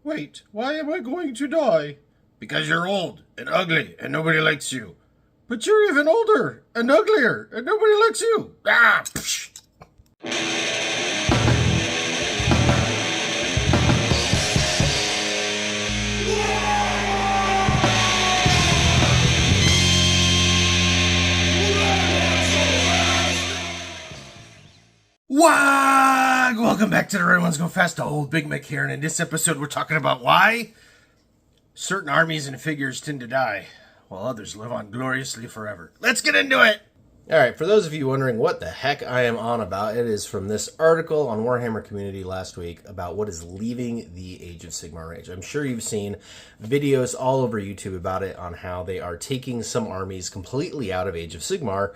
Wait, why am I going to die? Because you're old and ugly and nobody likes you. But you're even older and uglier and nobody likes you. Ah! Psh. Wag! Welcome back to the Red Ones Go Fast, Old Big Mek here, and in this episode we're talking about why certain armies and figures tend to die, while others live on gloriously forever. Let's get into it! Alright, for those of you wondering what the heck I am on about, it is from this article on Warhammer Community last week about what is leaving the Age of Sigmar range. I'm sure you've seen videos all over YouTube about it, on how they are taking some armies completely out of Age of Sigmar,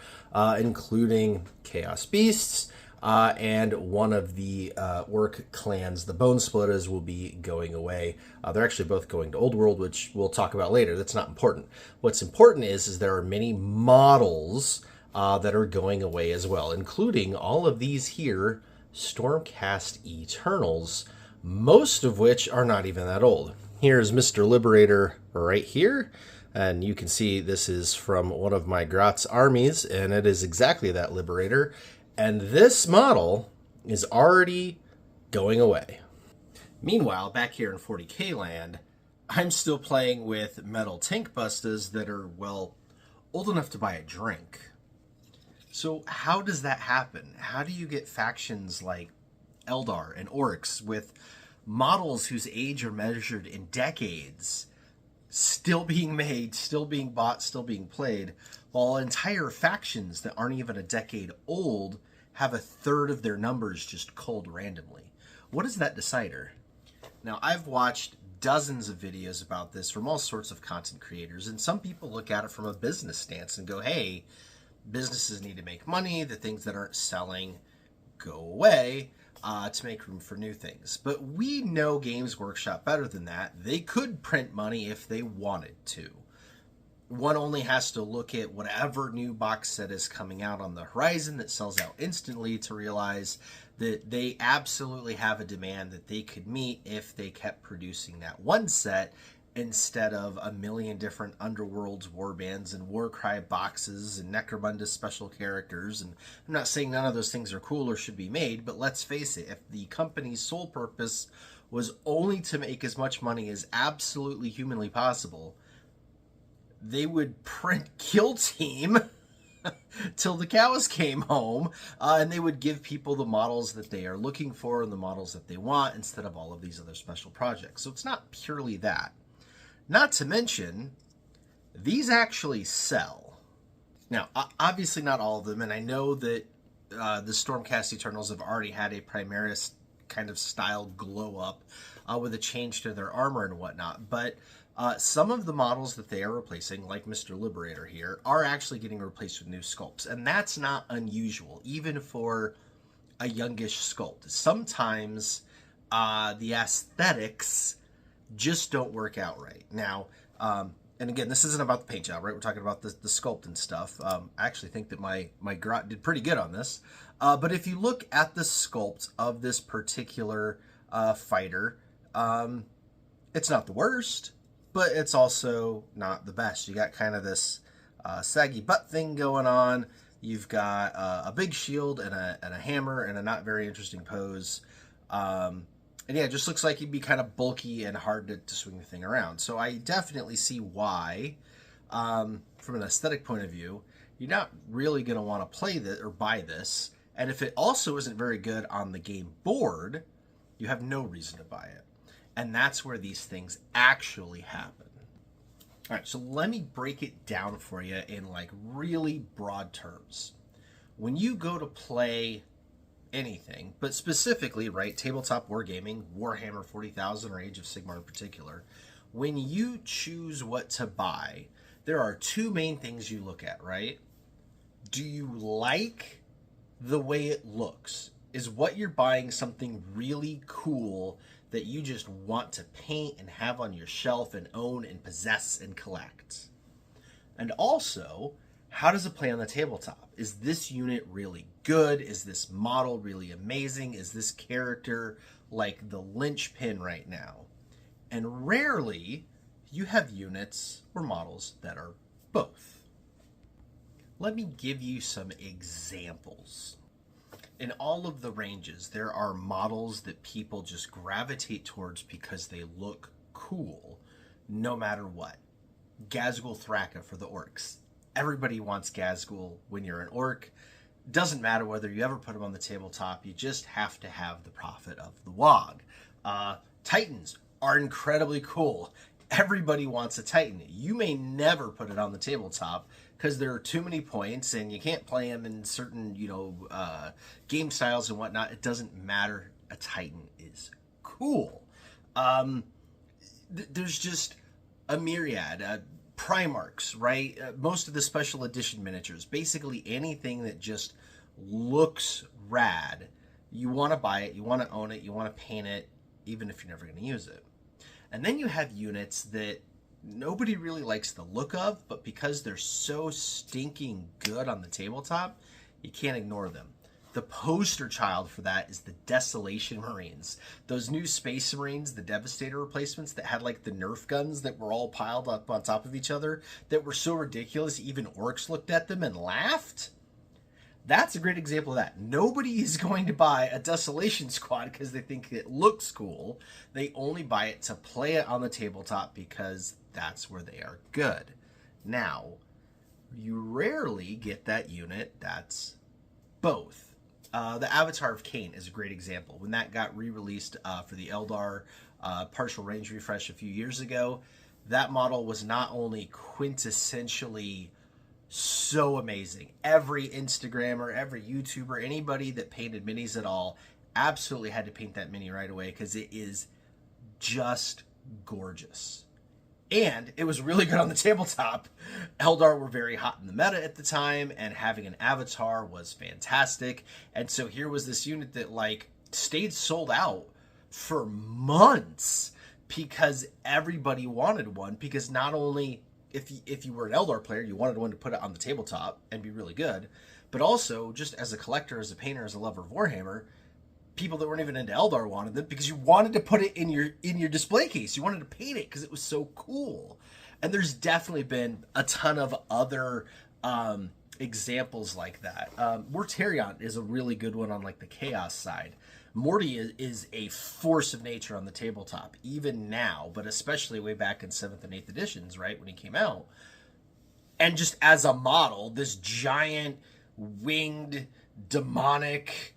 including Chaos Beasts, and one of the orc clans, the Bone Splitters, will be going away. They're actually both going to Old World, which we'll talk about later. That's not important. What's important is there are many models that are going away as well, including all of these here, Stormcast Eternals, most of which are not even that old. Here's Mr. Liberator right here, and you can see this is from one of my Grotz armies, and it is exactly that Liberator. And this model is already going away. Meanwhile, back here in 40k land, I'm still playing with metal tank bustas that are, well, old enough to buy a drink. So how does that happen? How do you get factions like Eldar and Orcs with models whose age are measured in decades still being made, still being bought, still being played, while entire factions that aren't even a decade old have a third of their numbers just culled randomly? What is that decider? Now, I've watched dozens of videos about this from all sorts of content creators, and some people look at it from a business stance and go, hey, businesses need to make money, the things that aren't selling go away to make room for new things. But we know Games Workshop better than that. They could print money if they wanted to. One only has to look at whatever new box set is coming out on the horizon that sells out instantly to realize that they absolutely have a demand that they could meet if they kept producing that one set instead of a million different Underworlds warbands and Warcry boxes and Necromunda special characters. And I'm not saying none of those things are cool or should be made, but let's face it, if the company's sole purpose was only to make as much money as absolutely humanly possible, they would print Kill Team till the cows came home, and they would give people the models that they are looking for and the models that they want instead of all of these other special projects. So it's not purely that. Not to mention, these actually sell. Now, obviously not all of them, and I know that the Stormcast Eternals have already had a Primaris kind of style glow up with a change to their armor and whatnot, but some of the models that they are replacing, like Mr. Liberator here, are actually getting replaced with new sculpts. And that's not unusual, even for a youngish sculpt. Sometimes the aesthetics just don't work out right. Now, and again, this isn't about the paint job, right? We're talking about the sculpt and stuff. I actually think that my Grot did pretty good on this. But if you look at the sculpt of this particular fighter, it's not the worst, but it's also not the best. You got kind of this saggy butt thing going on. You've got a big shield and a hammer and a not very interesting pose. And yeah, it just looks like he'd be kind of bulky and hard to swing the thing around. So I definitely see why, from an aesthetic point of view, you're not really going to want to play this or buy this. And if it also isn't very good on the game board, you have no reason to buy it. And that's where these things actually happen. All right, so let me break it down for you in like really broad terms. When you go to play anything, but specifically, right, tabletop wargaming, Warhammer 40,000 or Age of Sigmar in particular, when you choose what to buy, there are two main things you look at, right? Do you like the way it looks? Is what you're buying something really cool that you just want to paint and have on your shelf and own and possess and collect? And also, how does it play on the tabletop? Is this unit really good? Is this model really amazing? Is this character like the linchpin right now? And rarely you have units or models that are both. Let me give you some examples. In all of the ranges, there are models that people just gravitate towards because they look cool, no matter what. Ghazghkull Thraka for the orcs. Everybody wants Ghazghkull when you're an orc. Doesn't matter whether you ever put them on the tabletop, you just have to have the Prophet of the Wog. Titans are incredibly cool. Everybody wants a Titan. You may never put it on the tabletop because there are too many points and you can't play them in certain, game styles and whatnot. It doesn't matter. A Titan is cool. There's just a myriad. Primarchs, right? Most of the special edition miniatures, basically anything that just looks rad. You want to buy it, you want to own it, you want to paint it, even if you're never going to use it. And then you have units that nobody really likes the look of, but because they're so stinking good on the tabletop, you can't ignore them. The poster child for that is the Desolation Marines. Those new Space Marines, the Devastator replacements that had like the Nerf guns that were all piled up on top of each other that were so ridiculous even orcs looked at them and laughed. That's a great example of that. Nobody is going to buy a Desolation Squad because they think it looks cool. They only buy it to play it on the tabletop because that's where they are good. Now, you rarely get that unit that's both. The Avatar of Cain is a great example. When that got re-released for the Eldar partial range refresh a few years ago, that model was not only quintessentially so amazing. Every Instagrammer, every YouTuber, anybody that painted minis at all absolutely had to paint that mini right away because it is just gorgeous. And it was really good on the tabletop. Eldar were very hot in the meta at the time, and having an avatar was fantastic. And so here was this unit that stayed sold out for months because everybody wanted one. Because not only if you were an Eldar player, you wanted one to put it on the tabletop and be really good, but also just as a collector, as a painter, as a lover of Warhammer, people that weren't even into Eldar wanted them because you wanted to put it in your display case. You wanted to paint it because it was so cool. And there's definitely been a ton of other examples like that. Mortarion is a really good one on the Chaos side. Morty is a force of nature on the tabletop, even now, but especially way back in 7th and 8th editions, right, when he came out. And just as a model, this giant, winged, demonic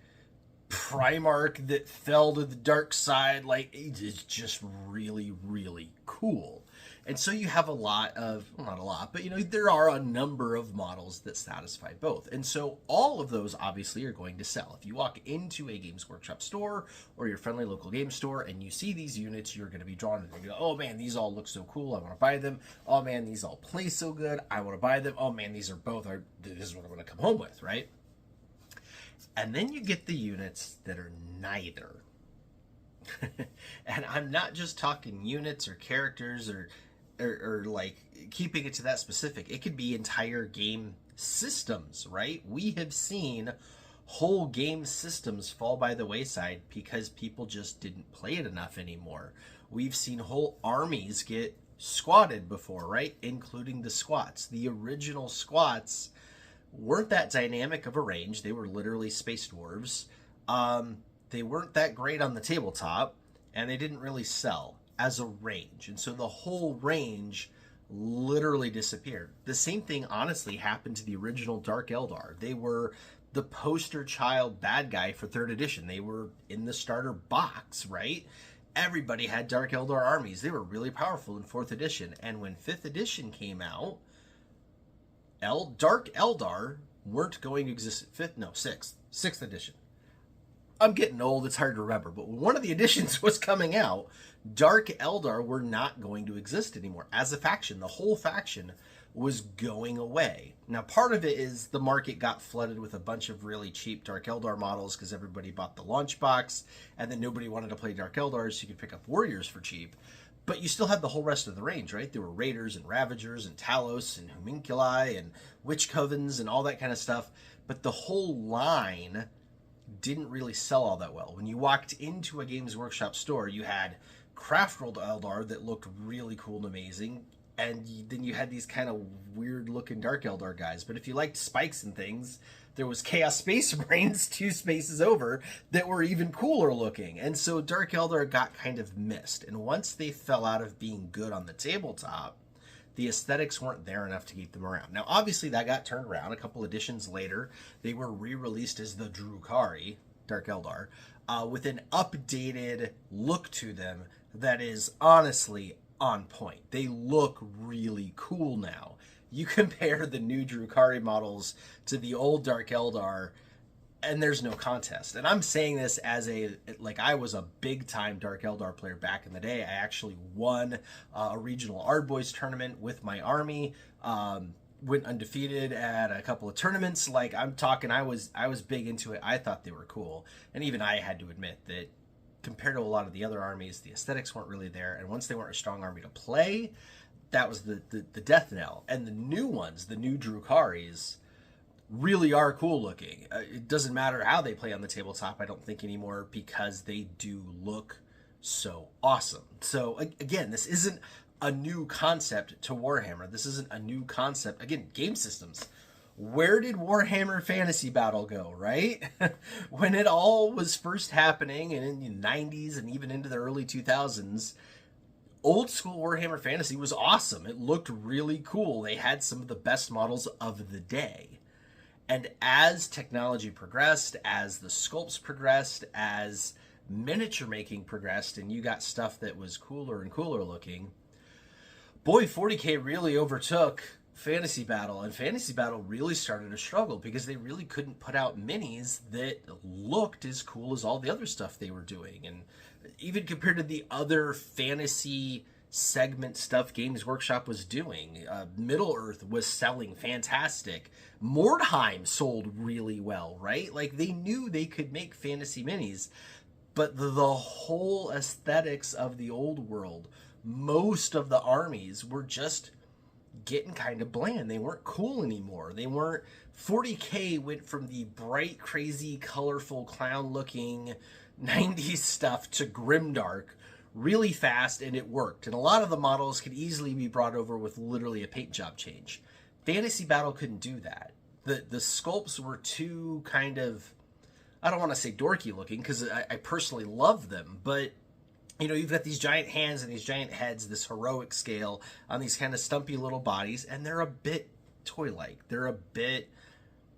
Primarch that fell to the dark side, it is just really, really cool. And so you have a lot of, well, not a lot, but there are a number of models that satisfy both. And so all of those obviously are going to sell. If you walk into a Games Workshop store or your friendly local game store and you see these units, you're going to be drawn to them. You go, oh man, these all look so cool, I want to buy them. Oh man, these all play so good, I want to buy them. Oh man, these are both, this is what I'm going to come home with, right? And then you get the units that are neither. And I'm not just talking units or characters or keeping it to that specific. It could be entire game systems, right? We have seen whole game systems fall by the wayside because people just didn't play it enough anymore. We've seen whole armies get squatted before, right? Including the squats. The original squats weren't that dynamic of a range. They were literally space dwarves. They weren't that great on the tabletop, and they didn't really sell as a range. And so the whole range literally disappeared. The same thing, honestly, happened to the original Dark Eldar. They were the poster child bad guy for 3rd edition. They were in the starter box, right? Everybody had Dark Eldar armies. They were really powerful in 4th edition. And when 5th edition came out, Dark Eldar weren't going to exist at 6th edition. I'm getting old, it's hard to remember, but when one of the editions was coming out, Dark Eldar were not going to exist anymore as a faction. The whole faction was going away. Now, part of it is the market got flooded with a bunch of really cheap Dark Eldar models because everybody bought the launch box, and then nobody wanted to play Dark Eldar, so you could pick up Warriors for cheap. But you still had the whole rest of the range, right? There were Raiders and Ravagers and Talos and Homunculi and Witch Covens and all that kind of stuff. But the whole line didn't really sell all that well. When you walked into a Games Workshop store, you had Craft World Eldar that looked really cool and amazing. And then you had these kind of weird looking Dark Eldar guys. But if you liked spikes and things, there was Chaos Space Marines 2 spaces over that were even cooler looking. And so Dark Eldar got kind of missed. And once they fell out of being good on the tabletop, the aesthetics weren't there enough to keep them around. Now, obviously, that got turned around. A couple editions later, they were re-released as the Drukhari, Dark Eldar, with an updated look to them that is honestly on point. They look really cool now. You compare the new Drukhari models to the old Dark Eldar, and there's no contest. And I'm saying this as I was a big time Dark Eldar player back in the day. I actually won a regional Ard Boys tournament with my army. Went undefeated at a couple of tournaments. Like, I'm talking, I was big into it. I thought they were cool. And even I had to admit that compared to a lot of the other armies, the aesthetics weren't really there. And once they weren't a strong army to play, that was the death knell. And the new ones, the new Drukharis, really are cool looking. It doesn't matter how they play on the tabletop, I don't think, anymore, because they do look so awesome. So again, this isn't a new concept to Warhammer. This isn't a new concept. Again, game systems. Where did Warhammer Fantasy Battle go, right? When it all was first happening, and in the 90s and even into the early 2000s, old school Warhammer Fantasy was awesome. It looked really cool. They had some of the best models of the day. And as technology progressed, as the sculpts progressed, as miniature making progressed, and you got stuff that was cooler and cooler looking, boy, 40K really overtook Fantasy Battle, and Fantasy Battle really started to struggle because they really couldn't put out minis that looked as cool as all the other stuff they were doing. And even compared to the other fantasy segment stuff Games Workshop was doing, Middle-earth was selling fantastic. Mordheim sold really well, right? Like, they knew they could make fantasy minis, but the whole aesthetics of the old world, most of the armies were just getting kind of bland. They weren't cool anymore. They weren't. 40K went from the bright, crazy, colorful, clown-looking 90s stuff to grimdark really fast, and it worked. And a lot of the models could easily be brought over with literally a paint job change. Fantasy Battle couldn't do that. The sculpts were too kind of, I don't want to say dorky looking, because I personally love them, but you know, you've got these giant hands and these giant heads, this heroic scale on these kind of stumpy little bodies, and they're a bit toy-like. They're a bit,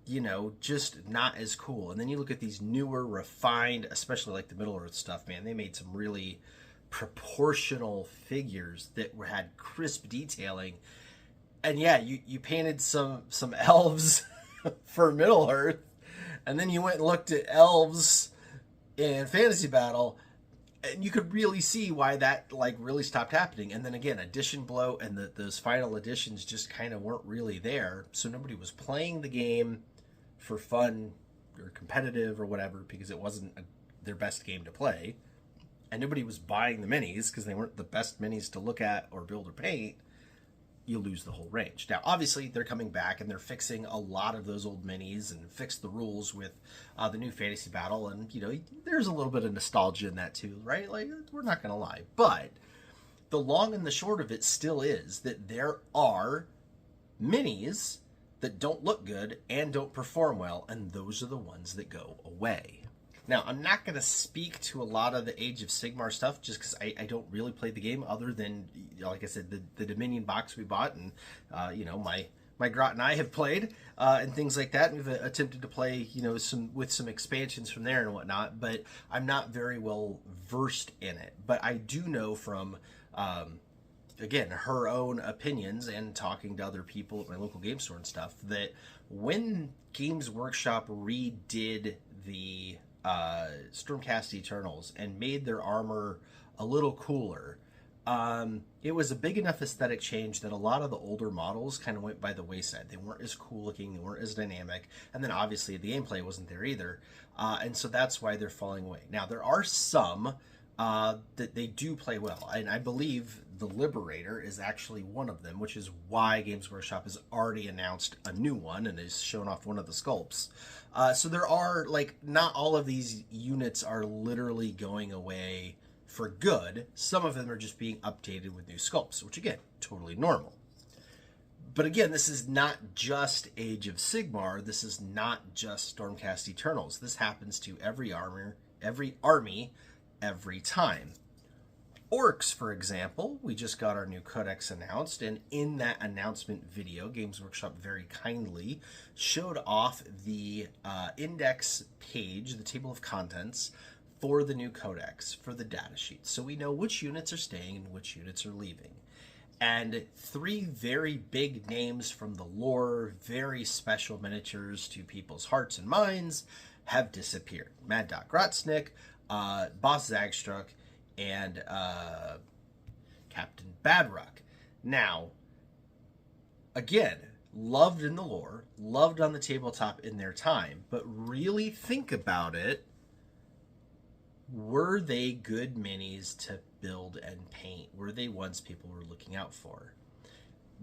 you know, just not as cool. And then you look at these newer, refined, especially like the Middle-earth stuff, man, they made some really proportional figures that had crisp detailing. And yeah, you painted some elves for Middle-earth, and then you went and looked at elves in Fantasy Battle, and you could really see why that like really stopped happening. And then again, edition bloat and those final editions just kind of weren't really there. So nobody was playing the game for fun or competitive or whatever, because it wasn't their best game to play. And nobody was buying the minis because they weren't the best minis to look at or build or paint. You lose the whole range. Now, obviously, they're coming back and they're fixing a lot of those old minis and fixed the rules with the new Fantasy Battle. And, you know, there's a little bit of nostalgia in that too, right? Like, we're not going to lie. But the long and the short of it still is that there are minis that don't look good and don't perform well, and those are the ones that go away. Now, I'm not going to speak to a lot of the Age of Sigmar stuff just because I don't really play the game other than, like I said, the Dominion box we bought, and, you know, my Grot and I have played and things like that. We've attempted to play, you know, with some expansions from there and whatnot, but I'm not very well versed in it. But I do know from, again, her own opinions and talking to other people at my local game store and stuff, that when Games Workshop redid the Stormcast Eternals and made their armor a little cooler, it was a big enough aesthetic change that a lot of the older models kind of went by the wayside. They weren't as cool looking, they weren't as dynamic, and then obviously the gameplay wasn't there either, and so that's why they're falling away. Now, there are some that they do play well, and I believe the Liberator is actually one of them, which is why Games Workshop has already announced a new one and has shown off one of the sculpts. So there are, like, not all of these units are literally going away for good. Some of them are just being updated with new sculpts, which again, totally normal. But again, this is not just Age of Sigmar. This is not just Stormcast Eternals. This happens to every army, every time. Orcs, for example, we just got our new codex announced, and in that announcement video, Games Workshop very kindly showed off the index page, the table of contents, for the new codex, for the data sheet. So we know which units are staying and which units are leaving. And 3 very big names from the lore, very special miniatures to people's hearts and minds, have disappeared. Mad Doc Grotznick, Boss Zagstruck, and Captain Badrock. Now, again, loved in the lore, loved on the tabletop in their time, but really think about it. Were they good minis to build and paint? Were they ones people were looking out for?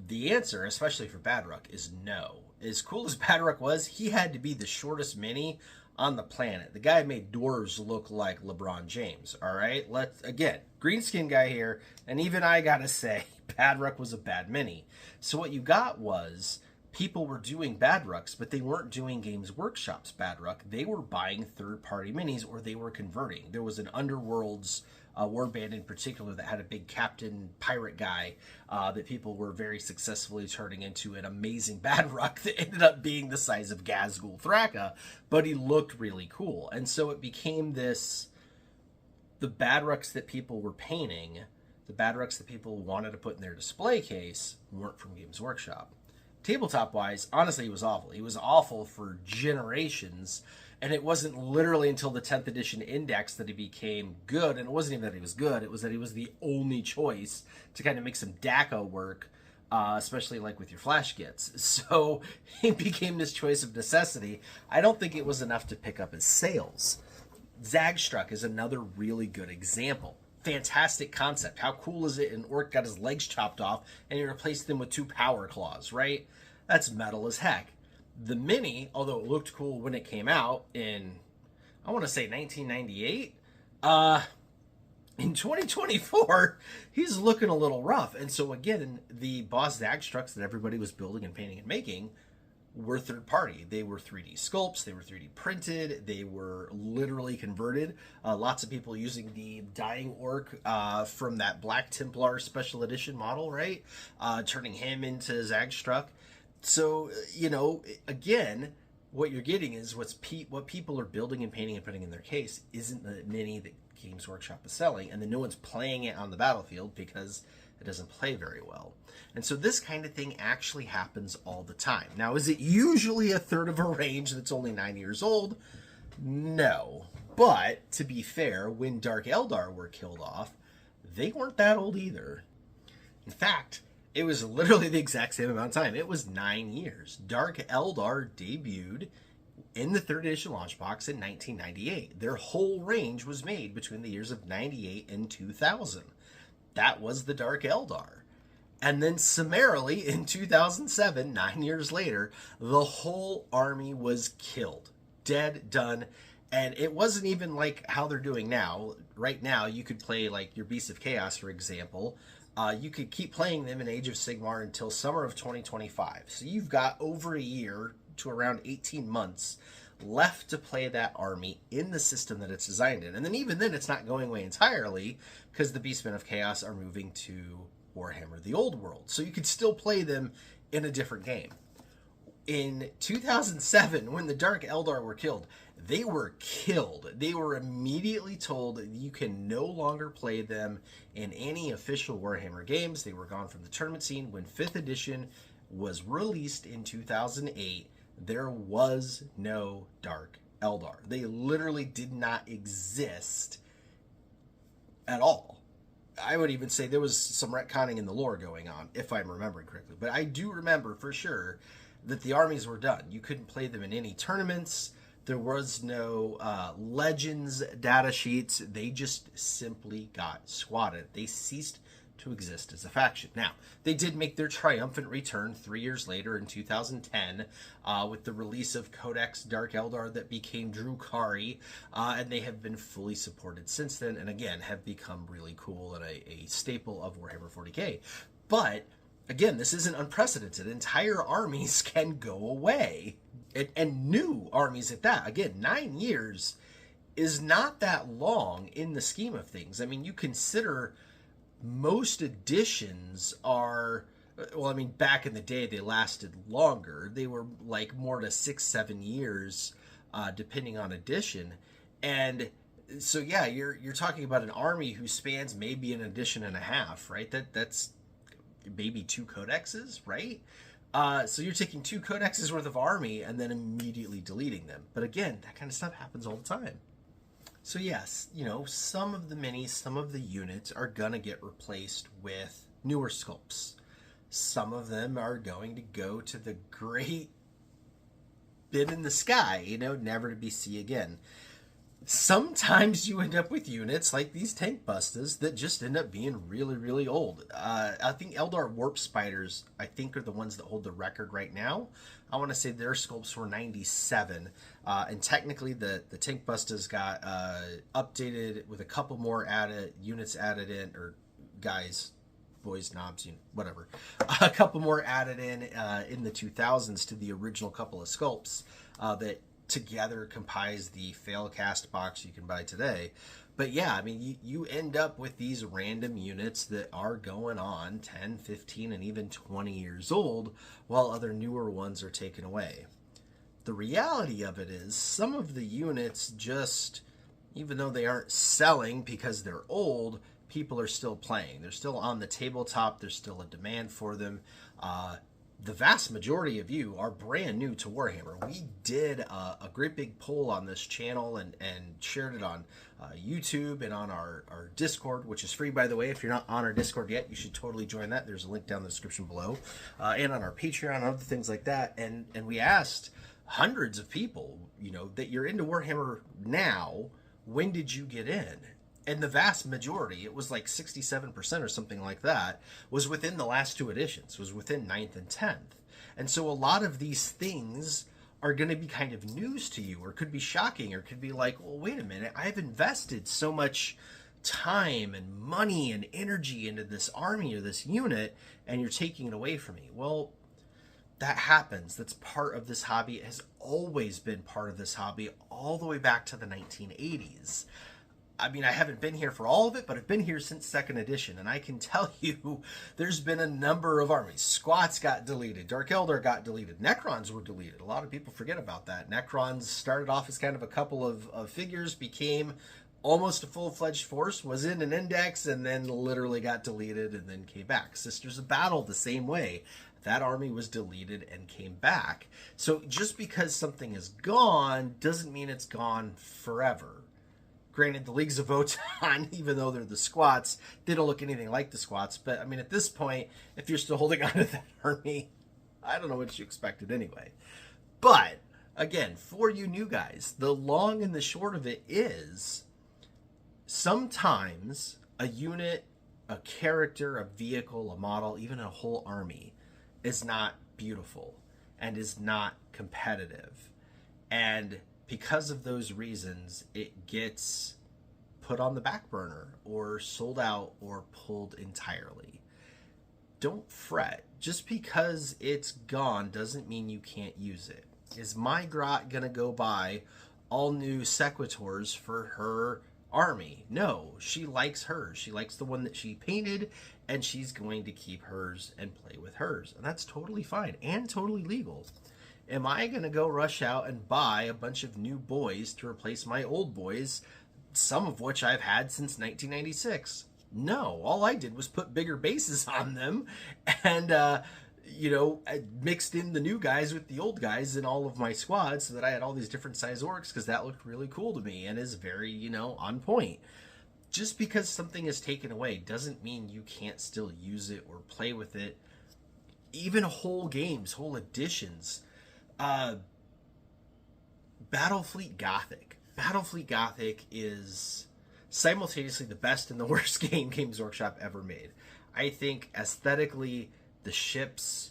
The answer, especially for Badrock, is no. As cool as Badrock was, he had to be the shortest mini on the planet. The guy made dwarves look like LeBron James, all right? Again, green skin guy here, and even I gotta say, Badrock was a bad mini. So what you got was, people were doing Badrucks, but they weren't doing Games Workshop's Badruck. They were buying third-party minis, or they were converting. There was an Underworlds warband in particular that had a big captain pirate guy that people were very successfully turning into an amazing Badruck that ended up being the size of Gazgul Thraka, but he looked really cool. And so it became this, the Badrucks that people were painting, the Badrucks that people wanted to put in their display case, weren't from Games Workshop. Tabletop-wise, honestly, he was awful. He was awful for generations, and it wasn't literally until the 10th edition index that he became good, and it wasn't even that he was good, it was that he was the only choice to kind of make some DACO work, especially like with your flash kits. So he became this choice of necessity. I don't think it was enough to pick up his sales. Zagstruck is another really good example. Fantastic concept. How cool is it? An orc got his legs chopped off and he replaced them with 2 power claws, right? That's metal as heck. The mini, although it looked cool when it came out in, I want to say 1998, in 2024, he's looking a little rough. And so again, the Boss Zagstrucks that everybody was building and painting and making were third party. They were 3D sculpts, they were 3D printed, they were literally converted. Lots of people using the Dying Orc from that Black Templar special edition model, right? Turning him into Zagstruck. So, you know, again, what you're getting is what people are building and painting and putting in their case isn't the mini that Games Workshop is selling, and then no one's playing it on the battlefield because it doesn't play very well. And so this kind of thing actually happens all the time. Now, is it usually a third of a range that's only 9 years old? No. But, to be fair, when Dark Eldar were killed off, they weren't that old either. In fact, it was literally the exact same amount of time. It was 9 years. Dark Eldar debuted in the 3rd edition launch box in 1998. Their whole range was made between the years of 98 and 2000. That was the Dark Eldar. And then summarily in 2007, 9 years later, the whole army was killed. Dead, done. And it wasn't even like how they're doing now. Right now, you could play like your Beasts of Chaos, for example. You could keep playing them in Age of Sigmar until summer of 2025. So you've got over a year to around 18 months left to play that army in the system that it's designed in. And then even then, it's not going away entirely because the Beastmen of Chaos are moving to Warhammer the Old World. So you could still play them in a different game. In 2007, when the Dark Eldar were killed, they were killed. They were immediately told that you can no longer play them in any official Warhammer games. They were gone from the tournament scene. When 5th edition was released in 2008, there was no Dark Eldar. They literally did not exist at all. I would even say there was some retconning in the lore going on, if I'm remembering correctly. But I do remember for sure that the armies were done. You couldn't play them in any tournaments. There was no Legends data sheets. They just simply got squatted. They ceased to exist as a faction. Now, they did make their triumphant return 3 years later in 2010 with the release of Codex Dark Eldar that became Drukhari, and they have been fully supported since then, and again, have become really cool and a staple of Warhammer 40k. But, again, this isn't unprecedented. Entire armies can go away, and new armies at that. Again, 9 years is not that long in the scheme of things. I mean, you consider most editions are, well, I mean, back in the day, they lasted longer. They were like more to 6-7 years, depending on edition. And so, yeah, you're talking about an army who spans maybe an edition and a half, right? That's maybe 2 codexes, right? So you're taking 2 codexes worth of army and then immediately deleting them. But again, that kind of stuff happens all the time. So yes, you know, some of the minis, some of the units are going to get replaced with newer sculpts. Some of them are going to go to the great bin in the sky, you know, never to be seen again. Sometimes you end up with units like these tank bustas that just end up being really, really old. I think Eldar Warp Spiders, I think, are the ones that hold the record right now. I want to say their sculpts were 97. And technically the tank bustas got updated with a couple more units added in, or guys, boys, knobs, you know, whatever. A couple more added in the 2000s to the original couple of sculpts that together comprise the Failcast box you can buy today. But yeah, I mean, you end up with these random units that are going on 10, 15, and even 20 years old, while other newer ones are taken away. The reality of it is, some of the units just, even though they aren't selling because they're old, people are still playing. They're still on the tabletop. There's still a demand for them. The vast majority of you are brand new to Warhammer. We did a great big poll on this channel and shared it on YouTube and on our Discord, which is free, by the way. If you're not on our Discord yet, you should totally join that. There's a link down in the description below. And on our Patreon and other things like that. And we asked hundreds of people, you know, that you're into Warhammer now, when did you get in? And the vast majority, it was like 67% or something like that, was within the last 2 editions, was within 9th and 10th. And so a lot of these things are going to be kind of news to you, or could be shocking, or could be like, well, wait a minute, I've invested so much time and money and energy into this army or this unit, and you're taking it away from me. Well, that happens. That's part of this hobby. It has always been part of this hobby all the way back to the 1980s. I mean, I haven't been here for all of it, but I've been here since 2nd edition, and I can tell you there's been a number of armies. Squats got deleted. Dark Eldar got deleted. Necrons were deleted. A lot of people forget about that. Necrons started off as kind of a couple of figures, became almost a full-fledged force, was in an index, and then literally got deleted and then came back. Sisters of Battle, the same way. That army was deleted and came back. So just because something is gone doesn't mean it's gone forever. Granted, the Leagues of Votan, even though they're the Squats, they don't look anything like the Squats. But, I mean, at this point, if you're still holding on to that army, I don't know what you expected anyway. But, again, for you new guys, the long and the short of it is, sometimes a unit, a character, a vehicle, a model, even a whole army is not beautiful and is not competitive. And because of those reasons, it gets put on the back burner or sold out or pulled entirely. Don't fret. Just because it's gone doesn't mean you can't use it. Is my grot going to go buy all new Sequitors for her army? No, she likes hers. She likes the one that she painted, and she's going to keep hers and play with hers. And that's totally fine and totally legal. Am I going to go rush out and buy a bunch of new boys to replace my old boys, some of which I've had since 1996? No, all I did was put bigger bases on them and, you know, I mixed in the new guys with the old guys in all of my squads so that I had all these different size orcs, because that looked really cool to me and is very, you know, on point. Just because something is taken away doesn't mean you can't still use it or play with it. Even whole games, whole editions. Battlefleet Gothic. Battlefleet Gothic is simultaneously the best and the worst game Games Workshop ever made. I think aesthetically, the ships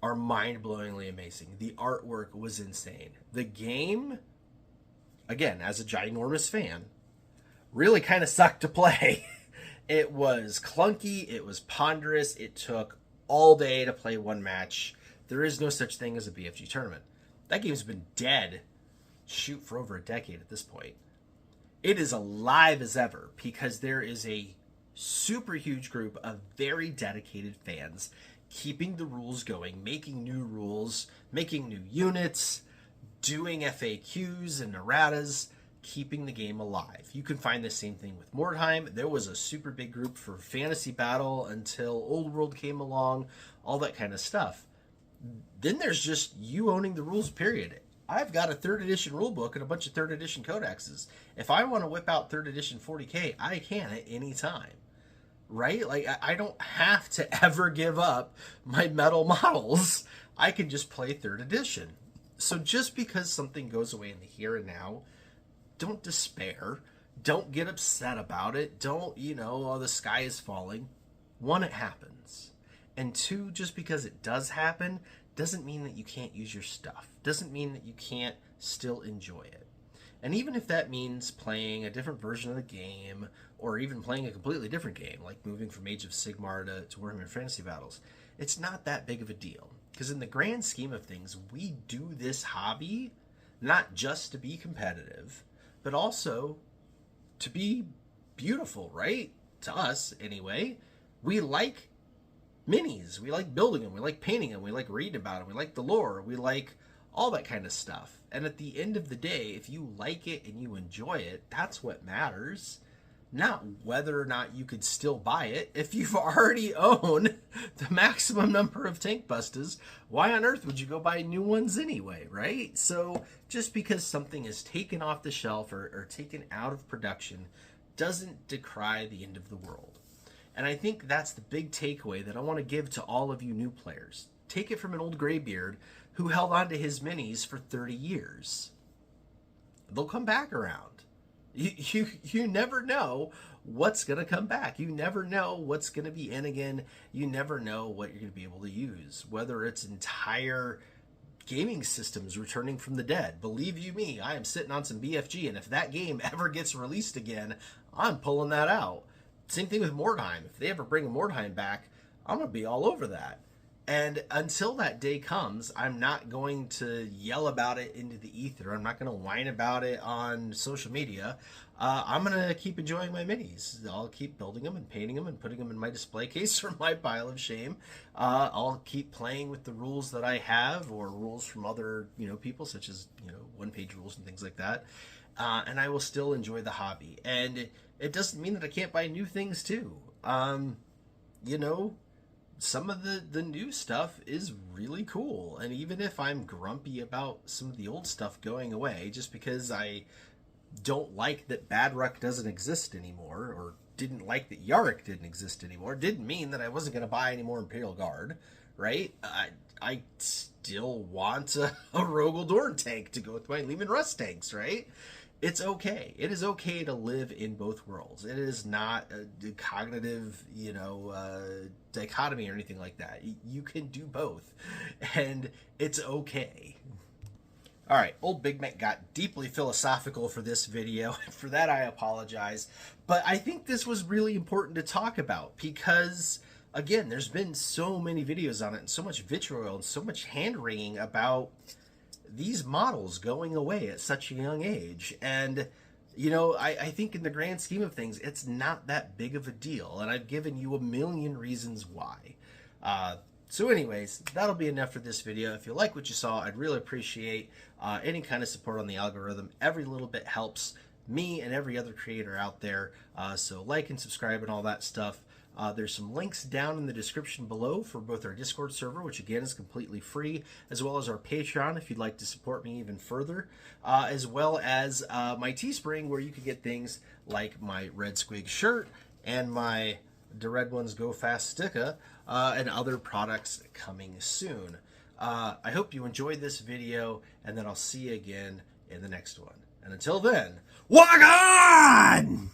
are mind-blowingly amazing. The artwork was insane. The game, again, as a ginormous fan, really kind of sucked to play. It was clunky, it was ponderous, it took all day to play one match. There is no such thing as a BFG tournament. That game's been dead, shoot, for over a decade at this point. It is alive as ever because there is a super huge group of very dedicated fans keeping the rules going, making new rules, making new units, doing FAQs and erratas, keeping the game alive. You can find the same thing with Mordheim. There was a super big group for Fantasy Battle until Old World came along, all that kind of stuff. Then there's just you owning the rules, period. I've got a 3rd edition rulebook and a bunch of 3rd edition codexes. If I want to whip out 3rd edition 40k, I can at any time. Right? Like, I don't have to ever give up my metal models. I can just play 3rd edition. So just because something goes away in the here and now, don't despair. Don't get upset about it. Don't, oh, the sky is falling. 1, it happens. And 2, just because it does happen, doesn't mean that you can't use your stuff. Doesn't mean that you can't still enjoy it. And even if that means playing a different version of the game, or even playing a completely different game, like moving from Age of Sigmar to Warhammer Fantasy Battles, it's not that big of a deal. Because in the grand scheme of things, we do this hobby not just to be competitive, but also to be beautiful, right? To us, anyway. We like minis. We like building them. We like painting them. We like reading about them. We like the lore. We like all that kind of stuff. And at the end of the day, if you like it and you enjoy it, that's what matters. Not whether or not you could still buy it. If you've already owned the maximum number of tank busters, why on earth would you go buy new ones anyway, right? So just because something is taken off the shelf or taken out of production doesn't decry the end of the world. And I think that's the big takeaway that I want to give to all of you new players. Take it from an old graybeard who held on to his minis for 30 years. They'll come back around. You never know what's going to come back. You never know what's going to be in again. You never know what you're going to be able to use. Whether it's entire gaming systems returning from the dead. Believe you me, I am sitting on some BFG, and if that game ever gets released again, I'm pulling that out. Same thing with Mordheim. If they ever bring Mordheim back, I'm going to be all over that. And until that day comes, I'm not going to yell about it into the ether. I'm not going to whine about it on social media. I'm going to keep enjoying my minis. I'll keep building them and painting them and putting them in my display case or my pile of shame. I'll keep playing with the rules that I have or rules from other, people, such as, one-page rules and things like that. And I will still enjoy the hobby. And it doesn't mean that I can't buy new things too. Some of the new stuff is really cool. And even if I'm grumpy about some of the old stuff going away, just because I don't like that Badruck doesn't exist anymore, or didn't like that Yarrick didn't exist anymore, didn't mean that I wasn't going to buy any more Imperial Guard, right? I still want a Rogel Dorn tank to go with my Leman Russ tanks, right? It's okay. It is okay to live in both worlds. It is not a cognitive, dichotomy or anything like that. You can do both, and it's okay. All right, Old Big Mek got deeply philosophical for this video. For that, I apologize. But I think this was really important to talk about because, again, there's been so many videos on it and so much vitriol and so much hand-wringing about these models going away at such a young age. And, I think in the grand scheme of things, it's not that big of a deal. And I've given you a million reasons why. So anyways, that'll be enough for this video. If you like what you saw, I'd really appreciate any kind of support on the algorithm. Every little bit helps me and every other creator out there. So like and subscribe and all that stuff. There's some links down in the description below for both our Discord server, which again is completely free, as well as our Patreon if you'd like to support me even further, as well as my Teespring, where you can get things like my Red Squig shirt and my The Red Ones Go Fast sticker, and other products coming soon. I hope you enjoyed this video, and then I'll see you again in the next one. And until then, walk on!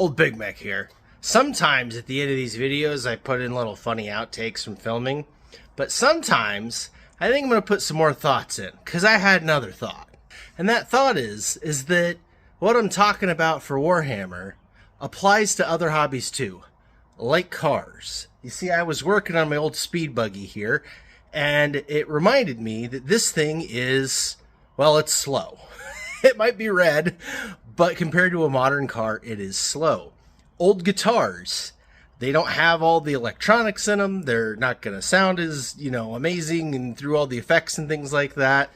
Old Big Mek here. Sometimes at the end of these videos I put in little funny outtakes from filming, but sometimes I think I'm going to put some more thoughts in, because I had another thought. And that thought is that what I'm talking about for Warhammer applies to other hobbies too, like cars. You see, I was working on my old speed buggy here, and it reminded me that this thing is, well, it's slow. It might be red, but compared to a modern car, it is slow. Old guitars, they don't have all the electronics in them. They're not going to sound as, amazing and through all the effects and things like that.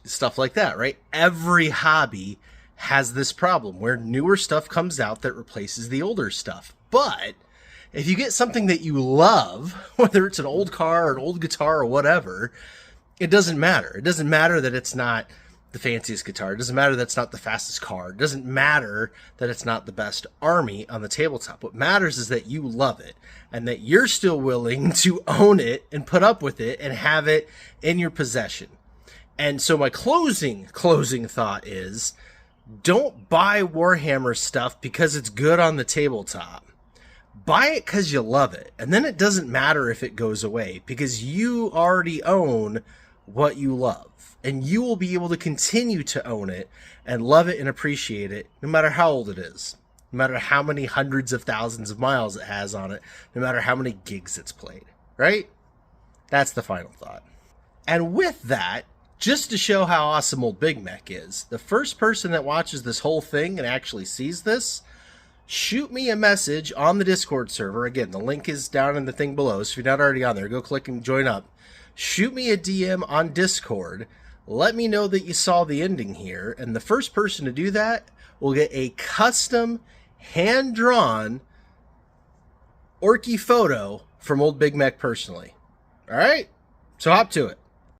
Stuff like that, right? Every hobby has this problem where newer stuff comes out that replaces the older stuff. But if you get something that you love, whether it's an old car or an old guitar or whatever, it doesn't matter. It doesn't matter that it's not the fanciest guitar. It doesn't matter that it's not the fastest car. It doesn't matter that it's not the best army on the tabletop. What matters is that you love it and that you're still willing to own it and put up with it and have it in your possession. And so my closing thought is, don't buy Warhammer stuff because it's good on the tabletop. Buy it because you love it. And then it doesn't matter if it goes away because you already own what you love. And you will be able to continue to own it and love it and appreciate it no matter how old it is. No matter how many hundreds of thousands of miles it has on it. No matter how many gigs it's played. Right? That's the final thought. And with that, just to show how awesome Old Big Mek is, the first person that watches this whole thing and actually sees this, shoot me a message on the Discord server. Again, the link is down in the thing below, so if you're not already on there, go click and join up. Shoot me a DM on Discord. Let me know that you saw the ending here, and the first person to do that will get a custom, hand-drawn orky photo from Old Big Mek personally. All right? So hop to it.